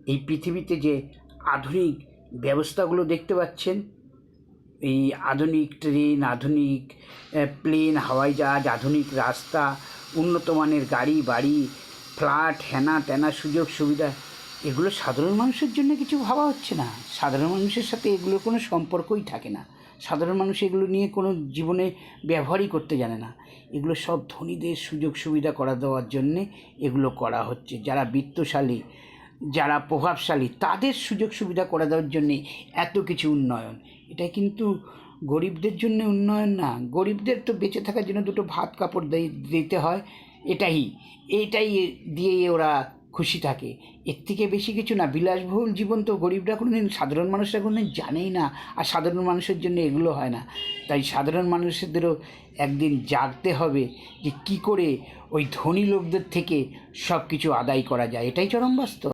এই পৃথিবীতে যে আধুনিক ব্যবস্থাগুলো দেখতে পাচ্ছেন, এই আধুনিক ট্রেন, আধুনিক প্লেন, হাওয়াই জাহাজ, আধুনিক রাস্তা, উন্নত মানের গাড়ি বাড়ি, ফ্ল্যাট, হ্যানা ত্যানা, সুযোগ সুবিধা, এগুলো সাধারণ মানুষের জন্য কিছু ভাবা হচ্ছে না। সাধারণ মানুষের সাথে এগুলোর কোনো সম্পর্কই থাকে না। সাধারণ মানুষ এগুলো নিয়ে কোনো জীবনে ব্যবহারই করতে জানে না। এগুলো সব ধনীদের সুযোগ সুবিধা করা দেওয়ার জন্যে এগুলো করা হচ্ছে। যারা বিত্তশালী, যারা প্রভাবশালী, তাদের সুযোগ সুবিধা করে দেওয়ার জন্যে এত কিছু উন্নয়ন। এটা কিন্তু গরিবদের জন্য উন্নয়ন না। গরিবদের তো বেঁচে থাকার জন্য দুটো ভাত কাপড় দিতে হয়, এইটাই দিয়েই ওরা খুশি থাকে। এর থেকে বেশি কিছু না। বিলাসবহুল জীবন তো গরিবরা কোনোদিন, সাধারণ মানুষরা কোনোদিন জানেই না। আর সাধারণ মানুষের জন্য এগুলো হয় না। তাই সাধারণ মানুষদেরও একদিন জাগতে হবে যে কী করে ওই ধনী লোকদের থেকে সব কিছু আদায় করা যায়। এটাই চরম বাস্তব।